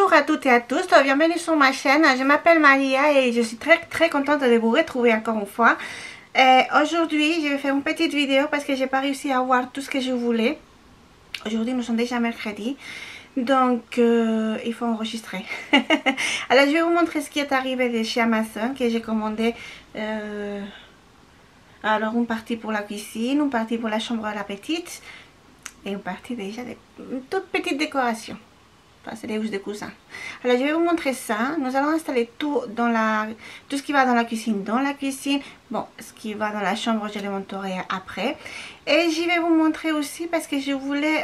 Bonjour à toutes et à tous, bienvenue sur ma chaîne. Je m'appelle Maria et je suis très contente de vous retrouver encore une fois. Aujourd'hui, je vais faire une petite vidéo parce que j'ai pas réussi à avoir tout ce que je voulais. Aujourd'hui, nous sommes déjà mercredi, donc il faut enregistrer. Alors, je vais vous montrer ce qui est arrivé de chez Amazon que j'ai commandé. Alors, une partie pour la cuisine, une partie pour la chambre à la petite et une partie déjà de toute petite décoration. C'est des housses de coussin. Alors je vais vous montrer ça. Nous allons installer tout tout ce qui va dans la cuisine bon, ce qui va dans la chambre je le montrerai après, et je vais vous montrer aussi parce que je voulais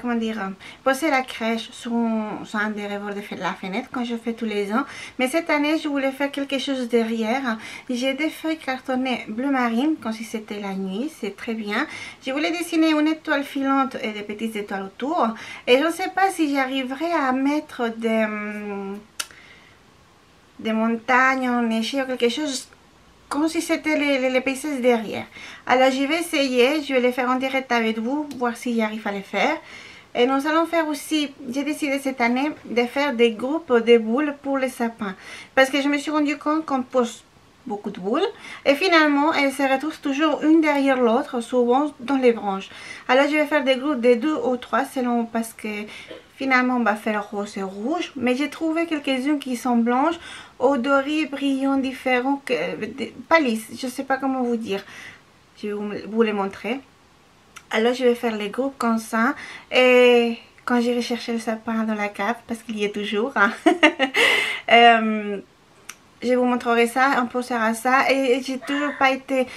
comment dire, poser la crèche sur un des rebords de la fenêtre quand je fais tous les ans, mais cette année je voulais faire quelque chose derrière. J'ai des feuilles cartonnées bleu marine comme si c'était la nuit, c'est très bien. Je voulais dessiner une étoile filante et des petites étoiles autour, et je ne sais pas si j'arriverai à mettre des montagnes enneigées ou quelque chose comme si c'était les paysages derrière. Alors je vais essayer, je vais les faire en direct avec vous, voir si j'arrive à les faire. Et nous allons faire aussi, j'ai décidé cette année de faire des groupes de boules pour les sapins. Parce que je me suis rendu compte qu'on pose beaucoup de boules et finalement elles se retrouvent toujours une derrière l'autre, souvent dans les branches. Alors je vais faire des groupes de 2 ou 3 selon, parce que finalement on va faire rose et rouge, mais j'ai trouvé quelques-unes qui sont blanches au doré brillant différents, pas lisses, je sais pas comment vous dire, je vais vous les montrer. Alors je vais faire les groupes comme ça, et quand j'irai chercher le sapin dans la cave, parce qu'il y est toujours, hein. Je vous montrerai ça, on posera ça, et j'ai toujours pas été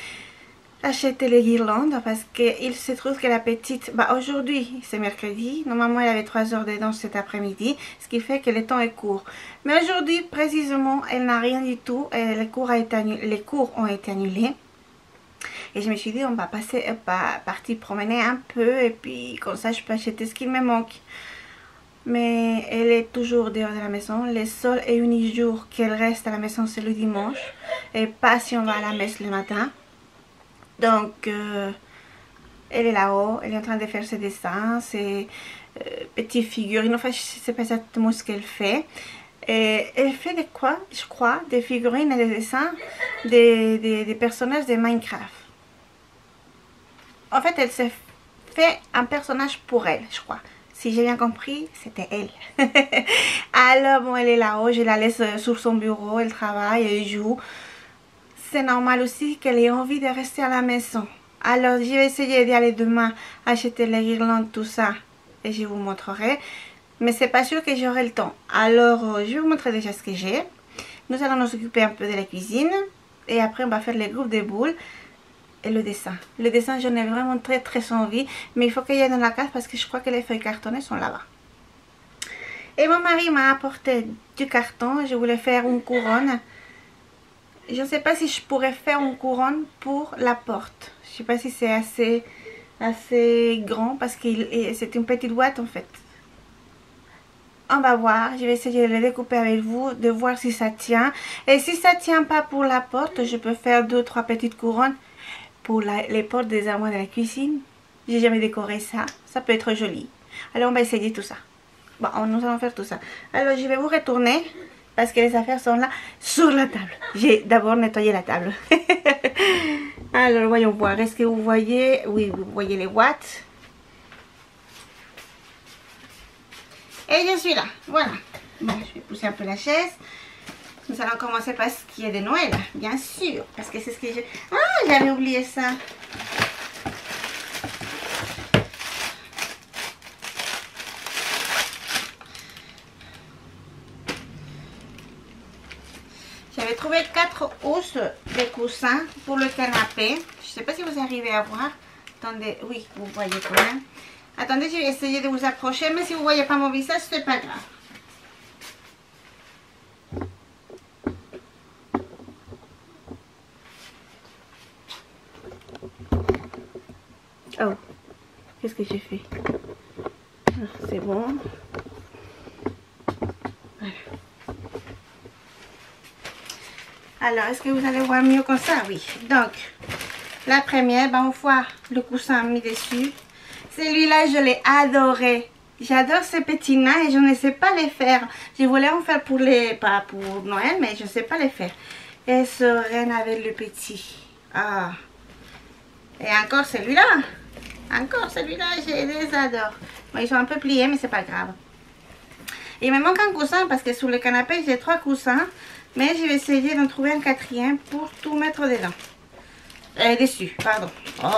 acheter les guirlandes parce qu'il se trouve que la petite, aujourd'hui c'est mercredi, normalement elle avait 3 heures de danse cet après-midi, ce qui fait que le temps est court, mais aujourd'hui précisément elle n'a rien du tout, et les cours ont été annulés, et je me suis dit on va partir promener un peu, et puis comme ça je peux acheter ce qu'il me manque. Mais elle est toujours dehors de la maison. Le seul et unique jour qu'elle reste à la maison c'est le dimanche, et pas si on va à la messe le matin. Donc elle est là-haut, elle est en train de faire ses dessins, ses petites figurines. Enfin, je ne sais pas exactement ce qu'elle fait. Et elle fait de quoi, je crois, des figurines et des dessins des personnages de Minecraft. En fait, elle s'est fait un personnage pour elle, je crois. Si j'ai bien compris, c'était elle. Alors bon, elle est là-haut, je la laisse sur son bureau, elle travaille, elle joue. C'est normal aussi qu'elle ait envie de rester à la maison. Alors je vais essayer d'aller demain acheter les guirlandes, tout ça, et je vous montrerai. Mais c'est pas sûr que j'aurai le temps. Alors je vais vous montrer déjà ce que j'ai. Nous allons nous occuper un peu de la cuisine, et après on va faire les groupes de boules et le dessin. Le dessin, j'en ai vraiment très envie, mais il faut qu'il y ait dans la case parce que je crois que les feuilles cartonnées sont là-bas. Et mon mari m'a apporté du carton. Je voulais faire une couronne. Je ne sais pas si je pourrais faire une couronne pour la porte. Je ne sais pas si c'est assez grand parce que c'est une petite boîte en fait. On va voir. Je vais essayer de le découper avec vous, de voir si ça tient. Et si ça tient pas pour la porte, je peux faire 2 ou 3 petites couronnes pour les portes des armoires de la cuisine. J'ai jamais décoré ça. Ça peut être joli. Alors on va essayer tout ça. Bon, nous allons faire tout ça. Alors je vais vous retourner parce que les affaires sont là sur la table. J'ai d'abord nettoyé la table. Alors voyons voir. Est-ce que vous voyez? Oui, vous voyez les watts. Et je suis là. Voilà. Bon, je vais pousser un peu la chaise. Nous allons commencer par ce qui est de Noël, bien sûr, parce que c'est ce que j'ai... Ah, j'avais oublié ça. J'avais trouvé 4 housses de coussins pour le canapé. Je ne sais pas si vous arrivez à voir. Attendez, oui, vous voyez quand même. Attendez, je vais essayer de vous approcher, mais si vous ne voyez pas mon visage, c'est pas grave. Oh, qu'est-ce que j'ai fait? C'est bon. Voilà. Alors, est-ce que vous allez voir mieux comme ça? Oui. Donc, la première, on voit le coussin mis dessus. Celui-là, je l'ai adoré. J'adore ces petits nains et je ne sais pas les faire. Je voulais en faire pour les... pas pour Noël, mais je ne sais pas les faire. Et ce reine avec le petit. Ah. Et encore celui-là. Encore celui-là, je les adore. Bon, ils sont un peu pliés, mais c'est pas grave. Il me manque un coussin parce que sur le canapé, j'ai 3 coussins. Mais je vais essayer d'en trouver un 4e pour tout mettre dedans. Dessus, pardon. Oh.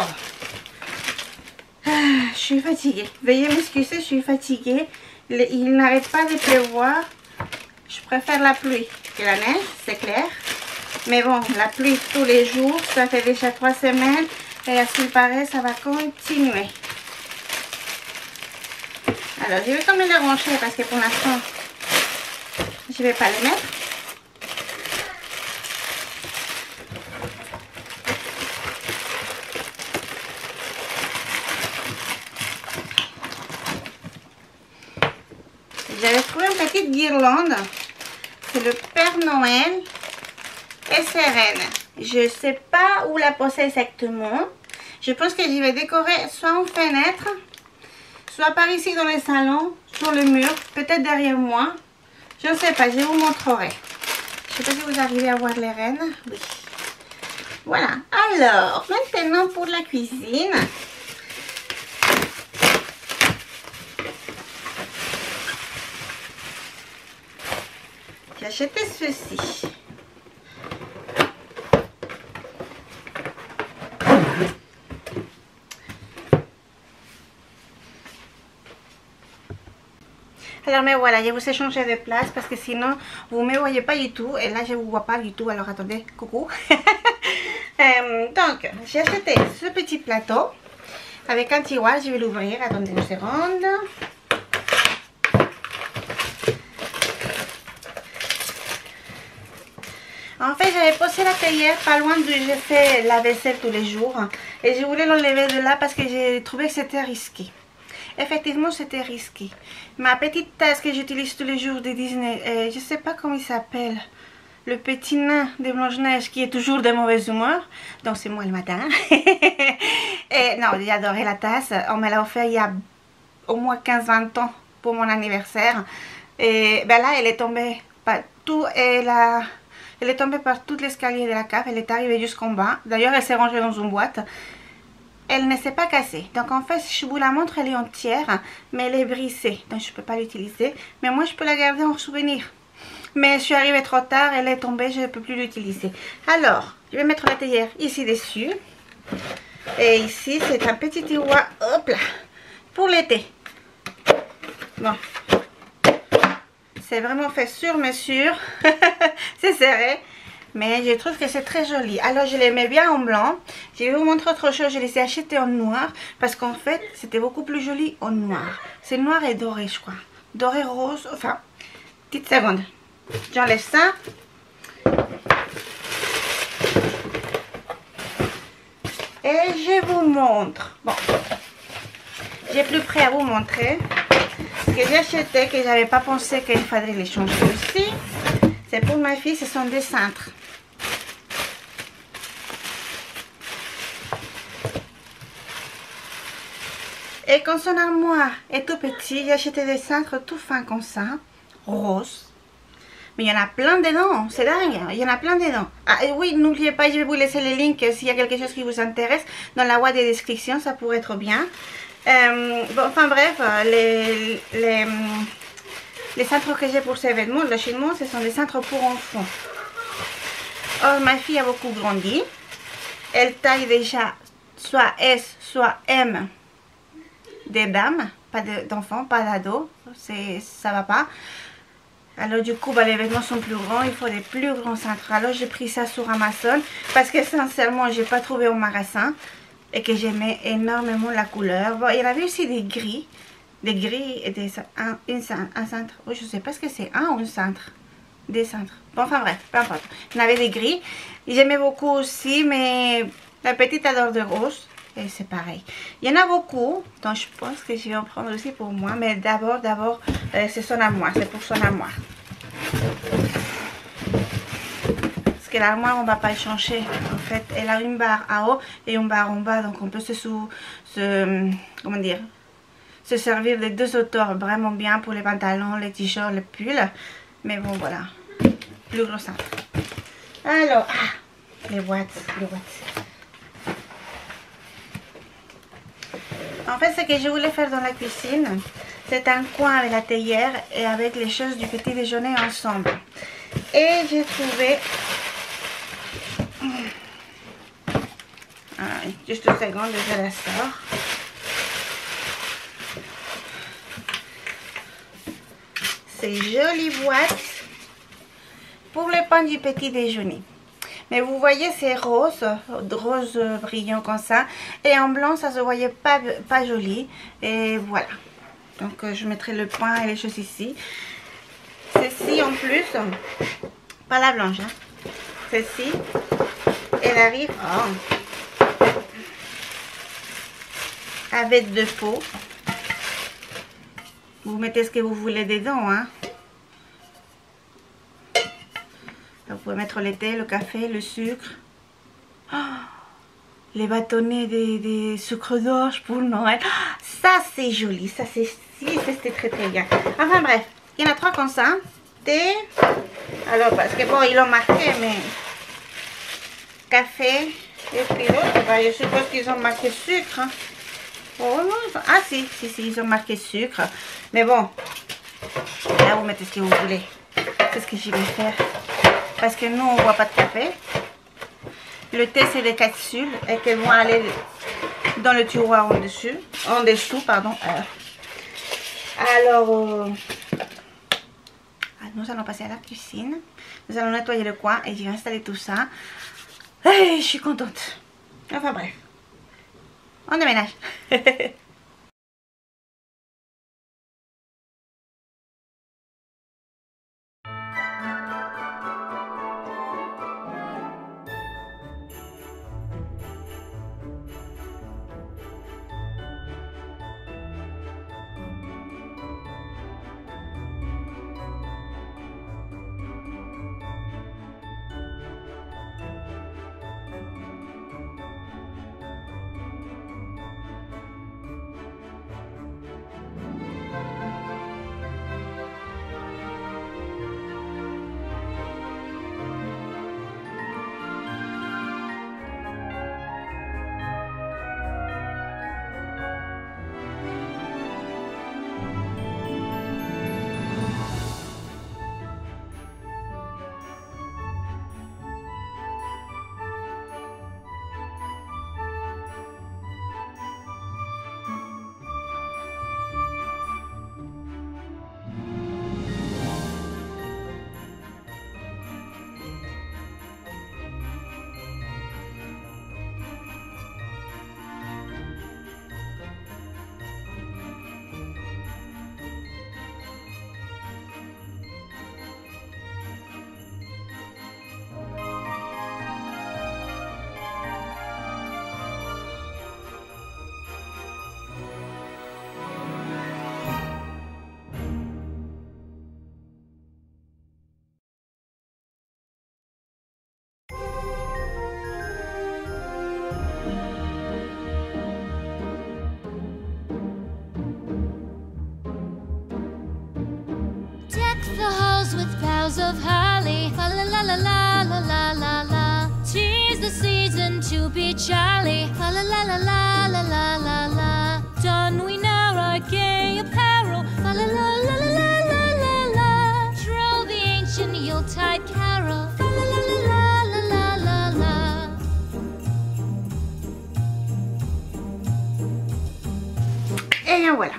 Je suis fatiguée. Veuillez m'excuser, je suis fatiguée. Il n'arrête pas de pleuvoir. Je préfère la pluie que la neige, c'est clair. Mais bon, la pluie tous les jours, ça fait déjà 3 semaines. Et à ce qu'il paraît, ça va continuer. Alors, je vais quand même les ranger parce que pour l'instant, je ne vais pas les mettre. J'avais trouvé une petite guirlande. C'est le Père Noël et ses reines. Je ne sais pas où la poser exactement. Je pense que je vais décorer soit en fenêtre, soit par ici dans le salon, sur le mur, peut-être derrière moi. Je ne sais pas, je vous montrerai. Je ne sais pas si vous arrivez à voir les reines. Oui. Voilà. Alors, maintenant pour la cuisine. J'ai acheté ceci. Alors mais voilà, je vous ai changé de place parce que sinon vous ne me voyez pas du tout. Et là je ne vous vois pas du tout, alors attendez, coucou. Donc j'ai acheté ce petit plateau avec un tiroir, je vais l'ouvrir, attendez une seconde. En fait, j'avais posé la théière pas loin d'où je fais la vaisselle tous les jours. Et je voulais l'enlever de là parce que j'ai trouvé que c'était risqué. Effectivement, c'était risqué. Ma petite tasse que j'utilise tous les jours de Disney, je sais pas comment il s'appelle. Le petit nain de Blanche-Neige qui est toujours de mauvaise humeur. Donc c'est moi le matin. Et non, j'ai adoré la tasse. On me l'a offert il y a au moins 15-20 ans pour mon anniversaire. Et ben là, elle est tombée partout. Elle est tombée par tout l'escalier de la cave. Elle est arrivée jusqu'en bas. D'ailleurs, elle s'est rangée dans une boîte. Elle ne s'est pas cassée. Donc en fait, si je vous la montre, elle est entière. Mais elle est brisée. Donc je ne peux pas l'utiliser. Mais moi, je peux la garder en souvenir. Mais je suis arrivée trop tard. Elle est tombée. Je ne peux plus l'utiliser. Alors, je vais mettre la théière ici dessus. Et ici, c'est un petit tiroir. Hop là. Pour l'été. Bon. C'est vraiment fait sur mesure. C'est serré. Mais je trouve que c'est très joli. Alors je les mets bien en blanc. Je vais vous montrer autre chose. Je les ai achetés en noir. Parce qu'en fait c'était beaucoup plus joli en noir. C'est noir et doré je crois. Doré rose. Enfin, petite seconde. J'enlève ça. Et je vous montre. Bon. J'ai plus près à vous montrer. Ce que j'ai acheté, que j'avais pas pensé qu'il faudrait les changer aussi. C'est pour ma fille, ce sont des cintres. Et quand son armoire est tout petit, j'ai acheté des cintres tout fins comme ça, rose. Mais il y en a plein dedans, c'est dingue, il y en a plein dedans. Ah et oui, n'oubliez pas, je vais vous laisser les links s'il y a quelque chose qui vous intéresse. Dans la boîte de description, ça pourrait être bien. Bon, enfin bref, les cintres que j'ai pour ces vêtements, logiquement, ce sont des cintres pour enfants. Or, ma fille a beaucoup grandi. Elle taille déjà soit S, soit M des dames, pas d'enfants, pas d'ados. Ça va pas. Alors du coup, bah, les vêtements sont plus grands, il faut des plus grands cintres. Alors j'ai pris ça sur Amazon parce que sincèrement, j'ai pas trouvé au magasin. Et que j'aimais énormément la couleur. Bon, il y en avait aussi des gris. Des gris et un cintre. Oh, je sais pas ce que c'est. Un ou un cintre. Des cintres. Bon, enfin bref, peu importe. Il y en avait des gris. J'aimais beaucoup aussi, mais la petite adore de rose. Et c'est pareil. Il y en a beaucoup. Donc je pense que je vais en prendre aussi pour moi. Mais d'abord, c'est son armoire. C'est pour son armoire. L'armoire on va pas le changer en fait, elle a une barre en haut et une barre en bas, donc on peut comment dire, se servir des deux auteurs vraiment bien pour les pantalons, les t-shirts, les pulls. Mais bon, voilà. Plus gros simple. Alors, les boîtes. En fait, ce que je voulais faire dans la cuisine, c'est un coin avec la théière et avec les choses du petit déjeuner ensemble. Et j'ai trouvé... juste une seconde, je la sors. Ces jolies boîtes pour le pain du petit déjeuner. Mais vous voyez, c'est rose brillant comme ça. Et en blanc, ça se voyait pas joli. Et voilà. Donc, je mettrai le pain et les choses ici. Celle-ci, en plus, pas la blanche. Hein. Celle-ci, elle arrive avec deux pots. Vous mettez ce que vous voulez dedans. Hein. Vous pouvez mettre le thé, le café, le sucre. Les bâtonnets des sucres d'orge pour Noël. Ça, c'est joli. Ça, c'était très très bien. Enfin bref, il y en a trois comme ça. Thé. Alors, parce que bon, ils l'ont marqué, mais... Café. Et puis l'autre, je suppose qu'ils ont marqué sucre. Hein. Oh non, si, ils ont marqué sucre. Mais bon, là, vous mettez ce que vous voulez. C'est ce que je vais faire. Parce que nous, on ne boit pas de café. Le thé, c'est des capsules et qu'elles vont aller dans le tiroir en dessous, pardon. Alors, nous allons passer à la cuisine. Nous allons nettoyer le coin et je vais installer tout ça. Et je suis contente. Enfin bref, on déménage. With boughs of holly, fa la la la la la la la la. 'Tis the season to be jolly, fa la la la la la la la la. Don we now our gay apparel, fa la la la la la la la. Troll the ancient Yuletide carol, fa la la la la la la la. Et bien voilà,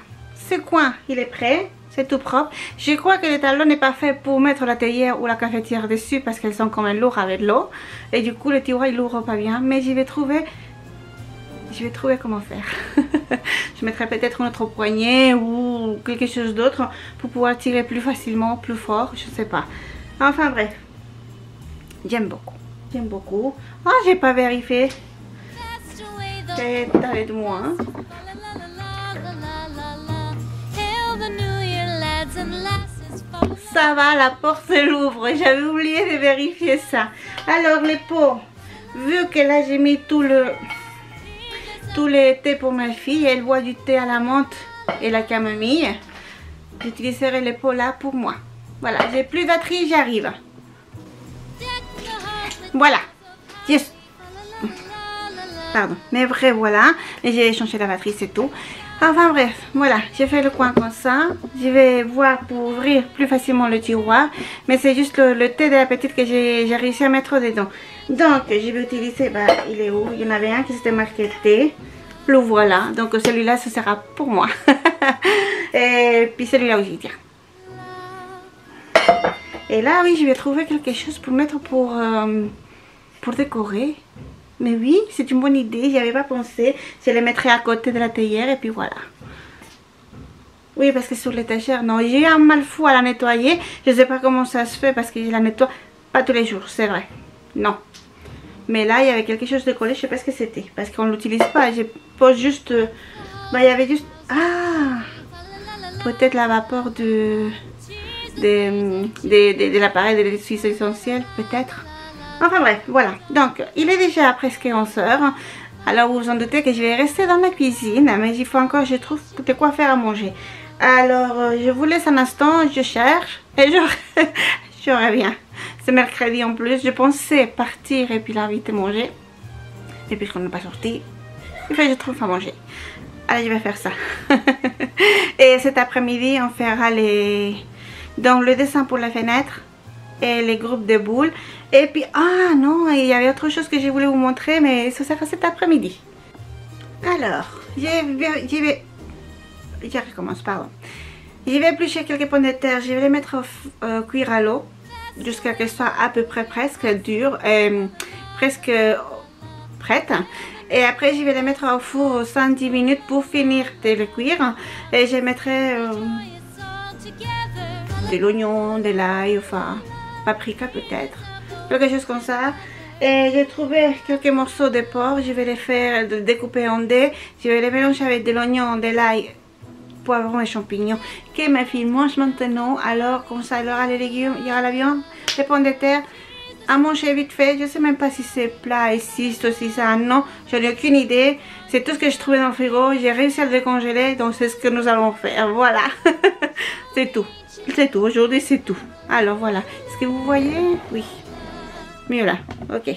ce coin il est prêt. C'est tout propre. Je crois que le talon n'est pas fait pour mettre la théière ou la cafetière dessus parce qu'elles sont quand même lourdes avec l'eau. Et du coup le tiroir il l'ouvre pas bien. Mais je vais trouver comment faire. Je mettrai peut-être un autre poignet ou quelque chose d'autre pour pouvoir tirer plus facilement, plus fort. Je sais pas. Enfin bref. J'aime beaucoup. J'aime beaucoup. Ah, j'ai pas vérifié. C'est avec moi. Hein. Ça va, la porte l'ouvre. J'avais oublié de vérifier ça. Alors les pots, vu que là j'ai mis tout le thé pour ma fille, elle boit du thé à la menthe et la camomille. J'utiliserai les pots là pour moi. Voilà, j'ai plus de batterie, j'arrive. Voilà. Yes. Pardon, mais vrai, voilà. Et j'ai changé la batterie, c'est tout. Enfin bref, voilà, j'ai fait le coin comme ça. Je vais voir pour ouvrir plus facilement le tiroir. Mais c'est juste le thé de la petite que j'ai réussi à mettre dedans. Donc, je vais utiliser, bah, il est où? Il y en avait un qui s'était marqué thé. Le voilà, donc celui-là, ce sera pour moi. Et puis celui-là aussi, tiens. Et là, oui, je vais trouver quelque chose pour mettre pour décorer. Mais oui, c'est une bonne idée, j'y avais pas pensé. Je les mettrai à côté de la théière et puis voilà. Oui, parce que sur l'étagère, non, j'ai eu un mal fou à la nettoyer. Je sais pas comment ça se fait parce que je la nettoie pas tous les jours, c'est vrai. Non. Mais là, il y avait quelque chose de collé, je sais pas ce que c'était. Parce qu'on l'utilise pas, je pose juste... bah, il y avait juste... Ah, peut-être la vapeur de l'appareil de l'huile essentielle, peut-être. Enfin bref, voilà. Donc, il est déjà presque 11 h. Alors, vous vous en doutez que je vais rester dans la cuisine. Mais il faut encore, je trouve, de quoi faire à manger. Alors, je vous laisse un instant, je cherche. Et je reviens. C'est mercredi en plus. Je pensais partir et puis là, vite manger. Et puisqu'on n'est pas sorti, il faut que je trouve à manger. Allez, je vais faire ça. Et cet après-midi, on fera donc, le dessin pour la fenêtre. Et les groupes de boules. Et puis, ah non, il y avait autre chose que je voulais vous montrer, mais ce sera cet après-midi. Alors, je recommence, pardon. Je vais éplucher quelques pommes de terre, je vais les mettre au cuire à l'eau, jusqu'à ce qu'elles soient à peu près presque dures, presque prêtes. Et après, je vais les mettre au four 110 minutes pour finir de les cuire. Et je mettrai de l'oignon, de l'ail, enfin... paprika peut-être, quelque chose comme ça. Et j'ai trouvé quelques morceaux de porc, je vais les faire découper en dés, je vais les mélanger avec de l'oignon, de l'ail, poivron et champignons que ma fille mange maintenant. Alors comme ça il y aura les légumes, il y aura la viande, les pommes de terre à manger vite fait. Je sais même pas si c'est plat ici, si ça, non, j'en ai aucune idée. C'est tout ce que je trouvais dans le frigo, j'ai réussi à le décongeler, donc c'est ce que nous allons faire, voilà. C'est tout. C'est tout, aujourd'hui c'est tout. Alors voilà, est-ce que vous voyez? Oui. Mieux là, ok.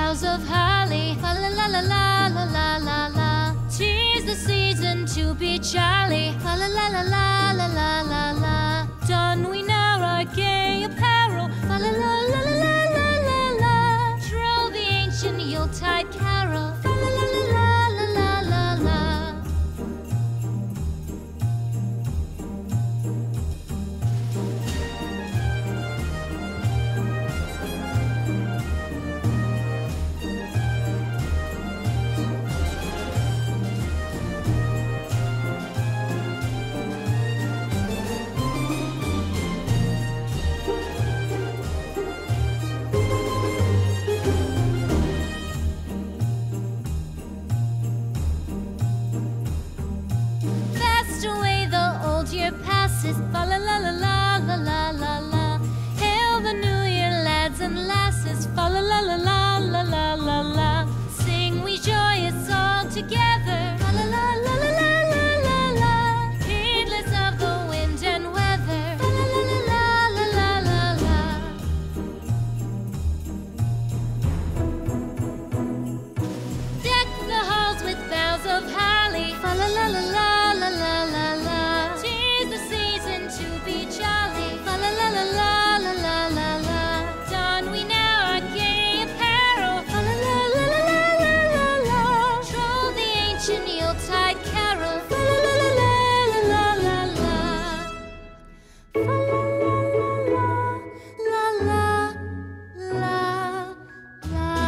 boughs of holly. Fa la la la la la la la la. 'Tis the season to be jolly. Fa la la la la la la la la. Don we now our gay apparel. Fa la la la la la la la la. Troll the ancient Yuletide carol. Fa la la la la la la la la. Fast away the old year passes. Fa la la la la la la la la. Hail the new year, lads and lasses. Fa la la la la la la la la. Sing we joyous all together. Fa la la la la la la la la. Heedless of the wind and weather. Fa la la la la la la la la. Deck the halls with boughs of holly. Fa la la la la la la la la. 'Tis the season to be jolly. Fa la la la la la la la la. Don we now our gay apparel. Fa la la la la la la la la. Troll the ancient Yuletide carol. Fa la la la la la la la la. Fa la la la la la la.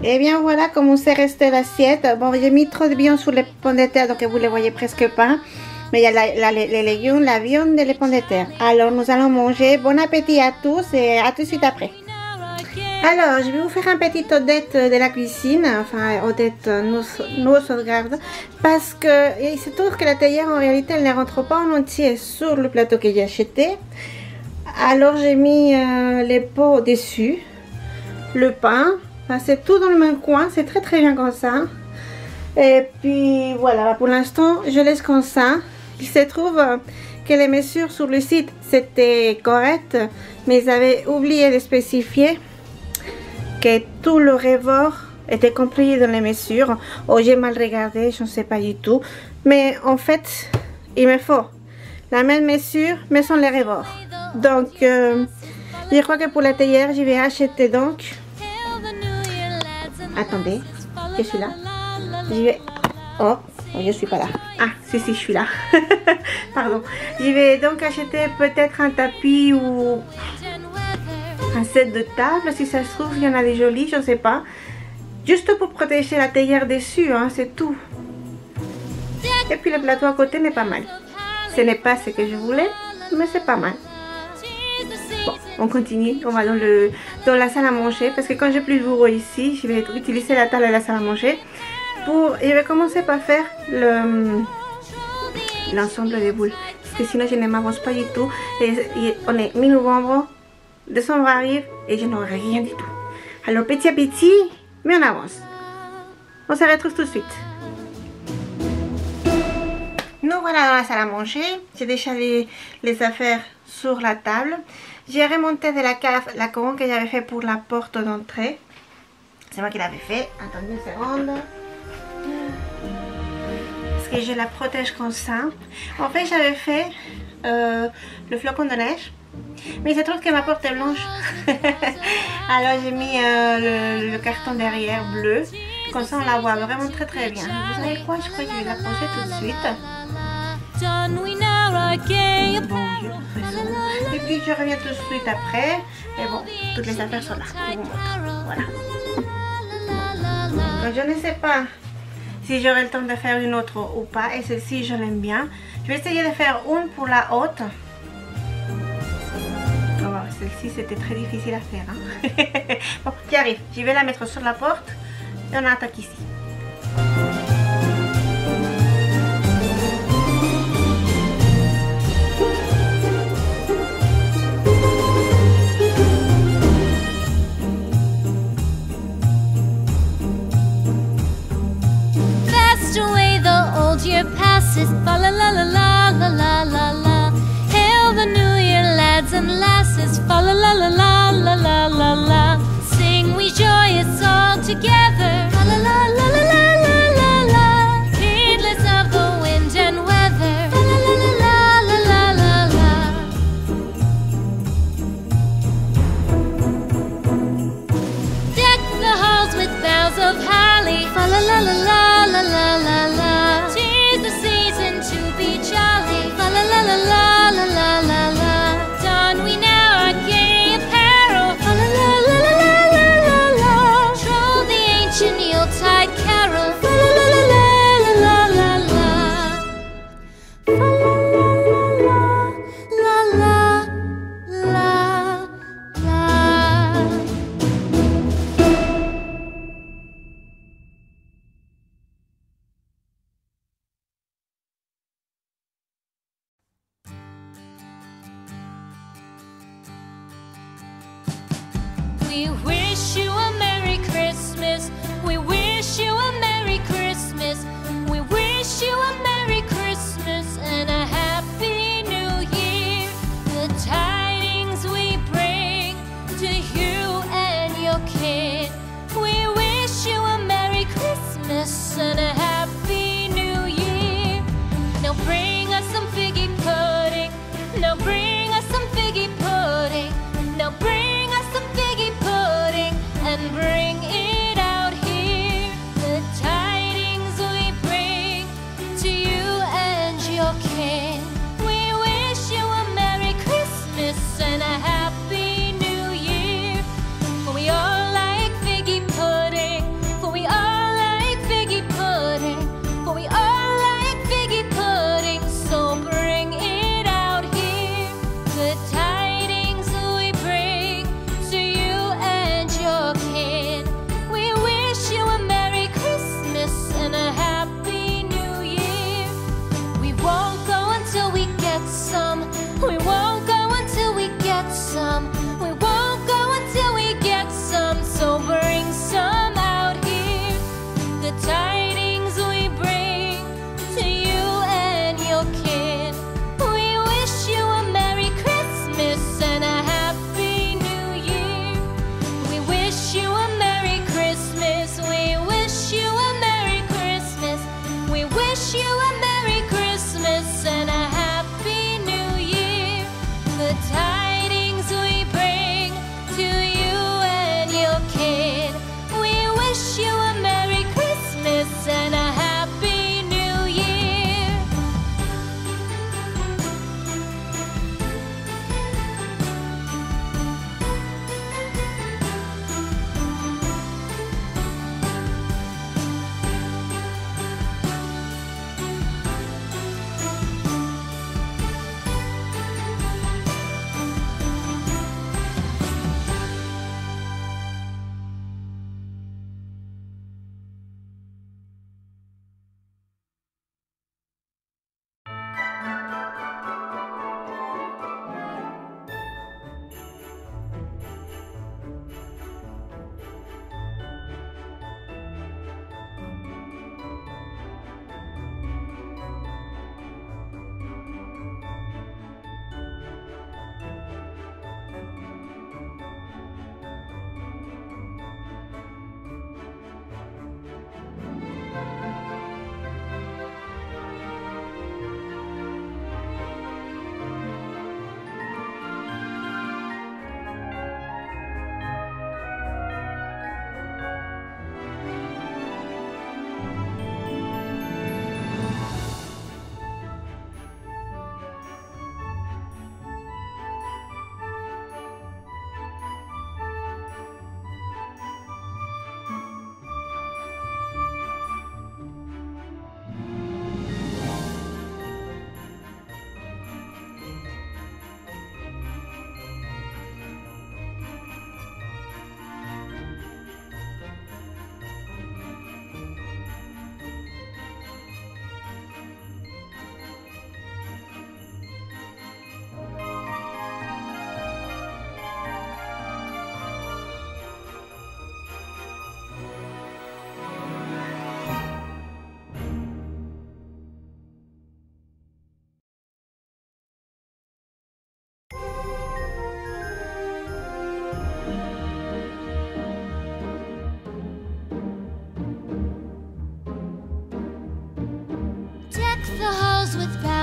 Et bien voilà comment c'est resté l'assiette. Bon, j'ai mis trop de viande sur les pommes de terre, donc vous les voyez presque pas. Mais il y a les légumes, la viande et les pommes de terre. Alors nous allons manger. Bon appétit à tous et à tout de suite après. Alors, je vais vous faire un petit audit de la cuisine, enfin audit nos sauvegardes, parce que il se trouve que la théière en réalité elle ne rentre pas en entier sur le plateau que j'ai acheté. Alors j'ai mis les pots dessus, le pain, enfin, c'est tout dans le même coin, c'est très très bien comme ça. Et puis voilà, pour l'instant je laisse comme ça. Il se trouve que les mesures sur le site c'était correct, mais ils avaient oublié de spécifier que tout le rebord était compris dans les mesures. Oh, j'ai mal regardé, je ne sais pas du tout. Mais en fait, il me faut la même mesure, mais sans les rebords. Donc, je crois que pour la théière, je vais acheter donc... Attendez, je suis là. Je vais... Oh, je suis pas là. Ah, si, je suis là. Pardon. Je vais donc acheter peut-être un tapis ou... un set de table, si ça se trouve, il y en a des jolis, je ne sais pas. Juste pour protéger la théière dessus, hein, c'est tout. Et puis le plateau à côté n'est pas mal. Ce n'est pas ce que je voulais, mais c'est pas mal. Bon, on continue, on va dans la salle à manger, parce que quand j'ai plus de bureau ici, je vais utiliser la table de la salle à manger. Je vais commencer par faire l'ensemble des boules, parce que sinon je ne m'avance pas du tout. Et on est mi-novembre. Décembre arrive et je n'aurai rien du tout. Alors petit à petit, mais on avance. On se retrouve tout de suite. Nous voilà dans la salle à manger. J'ai déjà les affaires sur la table. J'ai remonté de la cave la couronne que j'avais fait pour la porte d'entrée. C'est moi qui l'avais fait. Attendez une seconde. Parce que je la protège comme ça. En fait j'avais fait le flocon de neige. Mais il se trouve que ma porte est blanche. Alors j'ai mis le carton derrière bleu. Comme ça on la voit vraiment très très bien. Vous savez quoi? Je crois que je vais la poser tout de suite. Bon, et puis je reviens tout de suite après. Et bon, toutes les affaires sont là. Je vous montre. Voilà. Donc, je ne sais pas si j'aurai le temps de faire une autre ou pas. Et celle-ci je l'aime bien. Je vais essayer de faire une pour la haute. Celle-ci c'était très difficile à faire. Hein. Bon, j'y arrive. Je vais la mettre sur la porte et on attaque ici. year passes, fa la la la la la la la la. Hail the new year, lads and lasses, fa la la la la la la la la. Sing we joyous all together, fa la la la la la la la la. Heedless of the wind and weather, fa la la la la la la la la. Deck the halls with boughs of holly, fa la la la la la la la la. 'Tis the season to be jolly, fa la la la la la la la la. Don we now our gay apparel, fa la la la la la la la la. Troll the ancient Yuletide carol, fa la la la la la la la la. Fa la la la la la la. We wish you a Merry Christmas. We wish you a Merry Christmas. We wish you a Merry Christmas and a Happy New Year. The tidings we bring to you and your kin. We wish you a Merry Christmas and a Happy New Year. Now bring us some figgy pudding. Now bring us some figgy pudding. Now bring us some figgy pudding and bring it out here. The tidings we bring to you and your kin. We wish you a Merry Christmas and a Happy New Year. For we all like figgy pudding. For we all like figgy pudding.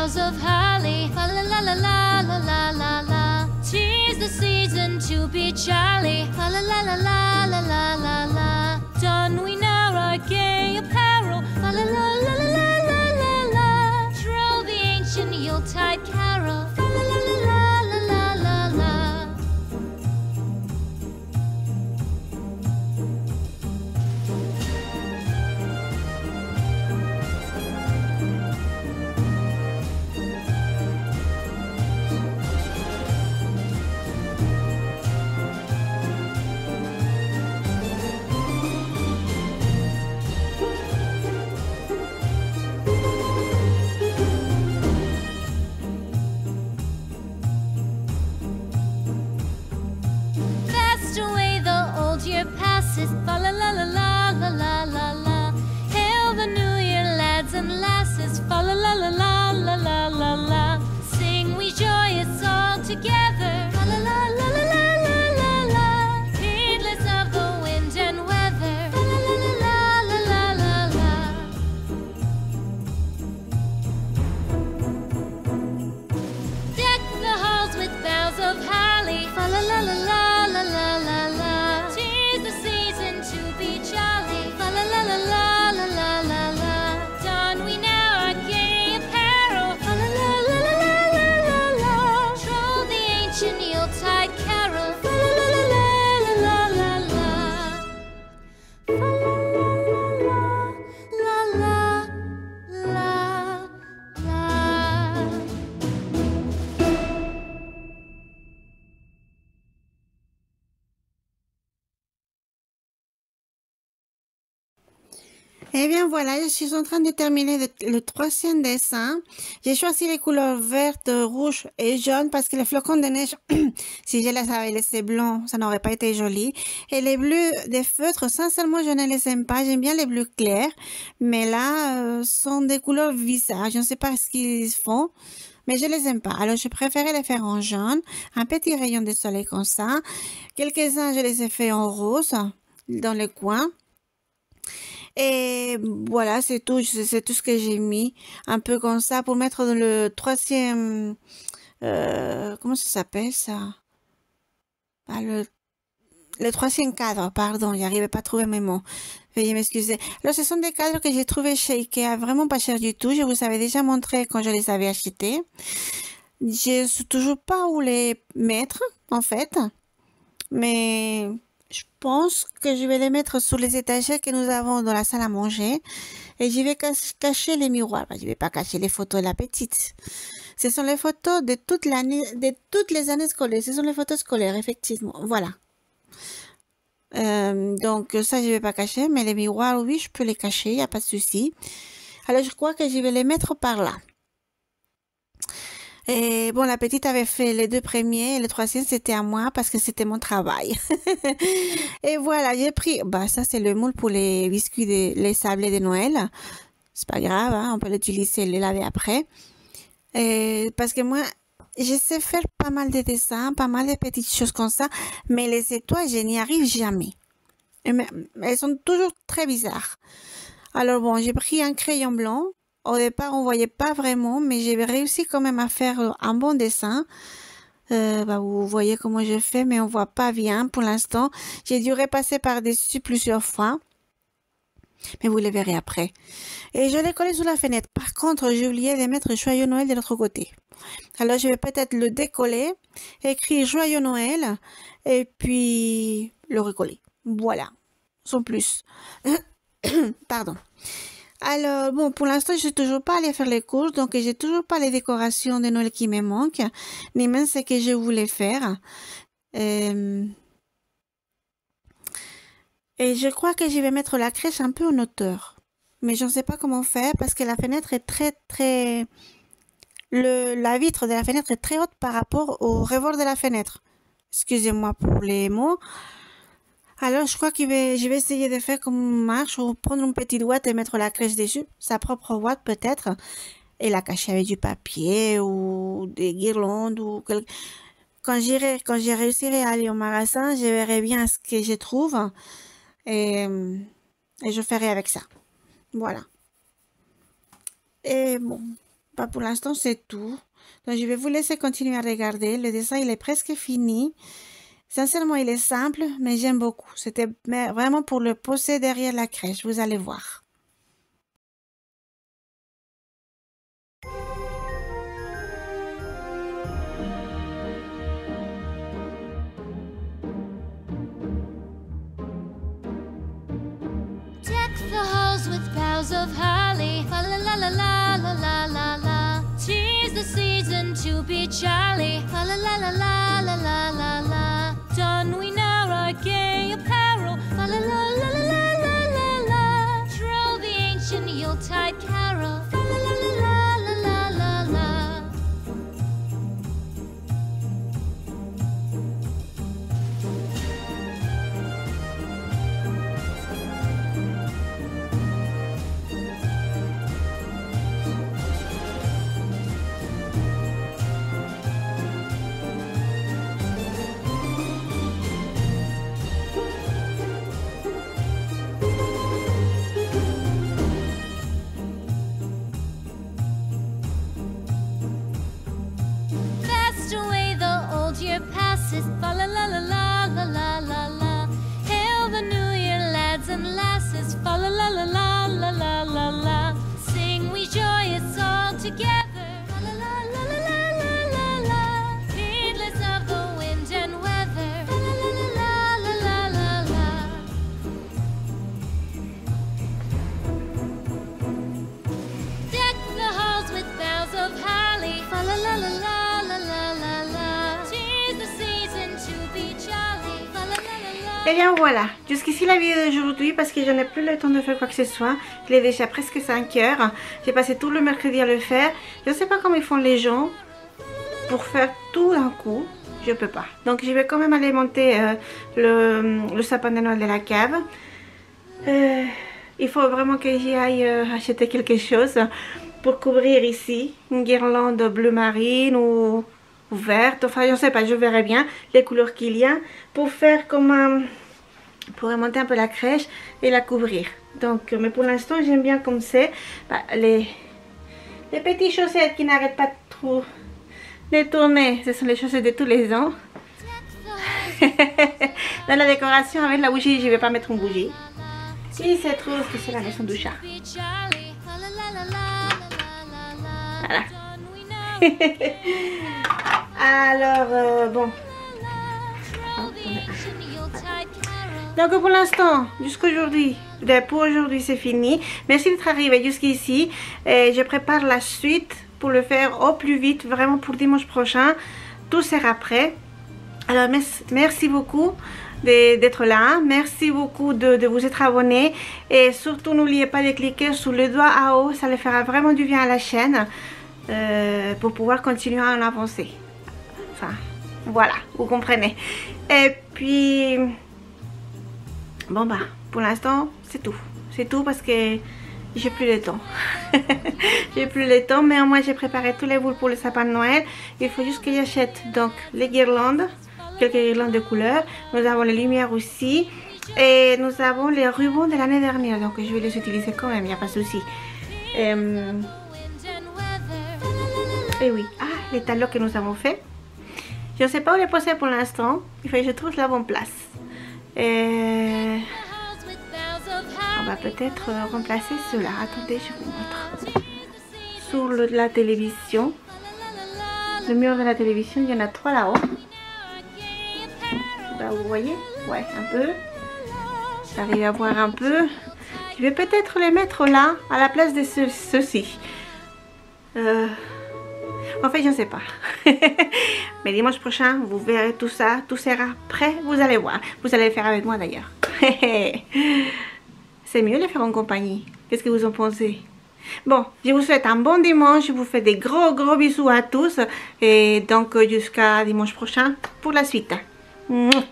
boughs of holly. Fa la la la la la la la la. 'Tis the season to be jolly. Fa la la la la la la la la. Don we now our gay apparel. Fa la la la la la la la la. Troll the ancient Yuletide carol. Fa la la la la la la la la. Fast away the old year passes. Fa la la la la la la la la. Hail the new year, lads and lasses. Fa la la la la la la la la. Sing we joyous all together. Fa la la la la la la la la. Heedless of the wind and weather. Fa la la la la la la la la. Deck the halls with boughs of holly. Fa la la la la la la la la. 'Tis the season to be jolly. Fa la la la la la la la la. Don we now our gay apparel. Fa la la la la la la la la. Troll the ancient Yuletide carol. Fa la la la la la la la la. Fa la la la la la la la. Et bien voilà, je suis en train de terminer le troisième dessin. J'ai choisi les couleurs vertes, rouges et jaunes parce que les flocons de neige, si je les avais laissés blancs, ça n'aurait pas été joli. Et les bleus des feutres, sincèrement, je ne les aime pas. J'aime bien les bleus clairs, mais là, sont des couleurs visage. Je ne sais pas ce qu'ils font, mais je les aime pas. Alors, je préférais les faire en jaune, un petit rayon de soleil comme ça. Quelques-uns, je les ai fait en rose, dans les coins. Et voilà, c'est tout ce que j'ai mis, un peu comme ça, pour mettre dans le troisième, comment ça s'appelle ça? Ah, le troisième cadre, pardon, j'arrivais pas à trouver mes mots. Veuillez m'excuser. Alors, ce sont des cadres que j'ai trouvés chez Ikea, vraiment pas cher du tout. Je vous avais déjà montré quand je les avais achetés. Je sais toujours pas où les mettre, en fait. Mais je pense que je vais les mettre sous les étagères que nous avons dans la salle à manger. Et je vais cacher les miroirs. Je vais pas cacher les photos de la petite. Ce sont les photos de toute l'année, de toutes les années scolaires. Ce sont les photos scolaires, effectivement. Voilà. Donc ça, je vais pas cacher. Mais les miroirs, oui, je peux les cacher. Il n'y a pas de souci. Alors, je crois que je vais les mettre par là. Et bon, la petite avait fait les deux premiers et le troisième c'était à moi parce que c'était mon travail. Et voilà, j'ai pris, bah ça c'est le moule pour les biscuits, les sablés de Noël. C'est pas grave, hein, on peut l'utiliser, les laver après. Et parce que moi, je sais faire pas mal de dessins, pas mal de petites choses comme ça, mais les étoiles, je n'y arrive jamais. Elles sont toujours très bizarres. Alors bon, j'ai pris un crayon blanc. Au départ, on voyait pas vraiment, mais j'ai réussi quand même à faire un bon dessin. Vous voyez comment je fais, mais on voit pas bien pour l'instant. J'ai dû repasser par-dessus plusieurs fois. Mais vous le verrez après. Et je l'ai collé sous la fenêtre. Par contre, j'ai oublié de mettre Joyeux Noël de l'autre côté. Alors, je vais peut-être le décoller, écrire Joyeux Noël, et puis le recoller. Voilà. Sans plus. Pardon. Alors, bon, pour l'instant, je suis toujours pas allée faire les courses, donc j'ai toujours pas les décorations de Noël qui me manquent, ni même ce que je voulais faire. Et je crois que je vais mettre la crèche un peu en hauteur. Mais je ne sais pas comment faire parce que la fenêtre est très... la vitre de la fenêtre est très haute par rapport au rebord de la fenêtre. Excusez-moi pour les mots. Alors, je crois que je vais essayer de faire comme une marche ou prendre une petite ouate et mettre la crèche dessus. Sa propre ouate peut-être. Et la cacher avec du papier ou des guirlandes ou quand j'ai réussirai à aller au magasin, je verrai bien ce que je trouve et je ferai avec ça. Voilà. Et bon, Bah, pour l'instant, c'est tout. Donc, je vais vous laisser continuer à regarder. Le dessin, il est presque fini. Sincèrement, il est simple, mais j'aime beaucoup. C'était vraiment pour le poser derrière la crèche. Vous allez voir. Deck the halls with boughs of holly. Fa la la la la la la la la. 'Tis the season to be jolly. Fa la la la la la la la la. Don we now our gay apparel. Fa la la la la la la la la. Troll the ancient Yuletide carol. Fa la la la la la la la la. Fast away the old year passes. Fa la la la la la la la la. Hail the new year, lads and lasses. Fa la la la la la la la la. Sing we joyous all together. Fa la la la la la la la la. Heedless of the wind and weather. Fa la la la la la la la la. Deck the halls with boughs of holly. Fa la la la la la la la la. 'Tis the season to be jolly. Fa la la la la. Et bien voilà, jusqu'ici la vidéo d'aujourd'hui parce que je n'ai plus le temps de faire quoi que ce soit. Il est déjà presque 5 heures. J'ai passé tout le mercredi à le faire. Je ne sais pas comment ils font les gens pour faire tout d'un coup. Je peux pas. Donc je vais quand même aller monter le sapin de Noël de la cave. Il faut vraiment que j'y aille acheter quelque chose pour couvrir ici. Une guirlande bleu marine ou verte. Enfin je ne sais pas, je verrai bien les couleurs qu'il y a pour faire comme pour remonter un peu la crèche et la couvrir. Donc mais pour l'instant j'aime bien comme c'est. Bah, les petites chaussettes qui n'arrêtent pas trop de tourner, ce sont les chaussettes de tous les ans. Dans la décoration avec la bougie, je ne vais pas mettre une bougie. Si c'est trop, que c'est la maison du chat. Voilà. Alors, bon. Donc pour l'instant, jusqu'aujourd'hui, pour aujourd'hui c'est fini. Merci d'être arrivé jusqu'ici. Je prépare la suite pour le faire au plus vite, vraiment pour dimanche prochain. Tout sera prêt. Alors merci beaucoup d'être là. Merci beaucoup de vous être abonné. Et surtout n'oubliez pas de cliquer sur le doigt en haut. Ça le fera vraiment du bien à la chaîne. Pour pouvoir continuer à en avancer. Enfin, voilà, vous comprenez. Et puis, bon bah, pour l'instant, c'est tout. C'est tout parce que j'ai plus le temps. J'ai plus le temps, mais au moins j'ai préparé tous les boules pour le sapin de Noël. Il faut juste que j'achète donc les guirlandes, quelques guirlandes de couleurs. Nous avons les lumières aussi. Et nous avons les rubans de l'année dernière. Donc je vais les utiliser quand même, il n'y a pas de souci. Et oui, les tableaux que nous avons fait. Je ne sais pas où les poser pour l'instant. Il faut que je trouve la bonne place. On va peut-être remplacer cela. Attendez, je vous montre. Sur la télévision. Le mur de la télévision, il y en a 3 là-haut. Bah, vous voyez? Ouais, un peu. J'arrive à voir un peu. Je vais peut-être les mettre là, à la place de ceux-ci. En fait, je ne sais pas. Mais dimanche prochain, vous verrez tout ça. Tout sera prêt. Vous allez voir. Vous allez le faire avec moi d'ailleurs. C'est mieux de le faire en compagnie. Qu'est-ce que vous en pensez? Bon, je vous souhaite un bon dimanche. Je vous fais des gros bisous à tous. Et donc, jusqu'à dimanche prochain pour la suite. Mouah.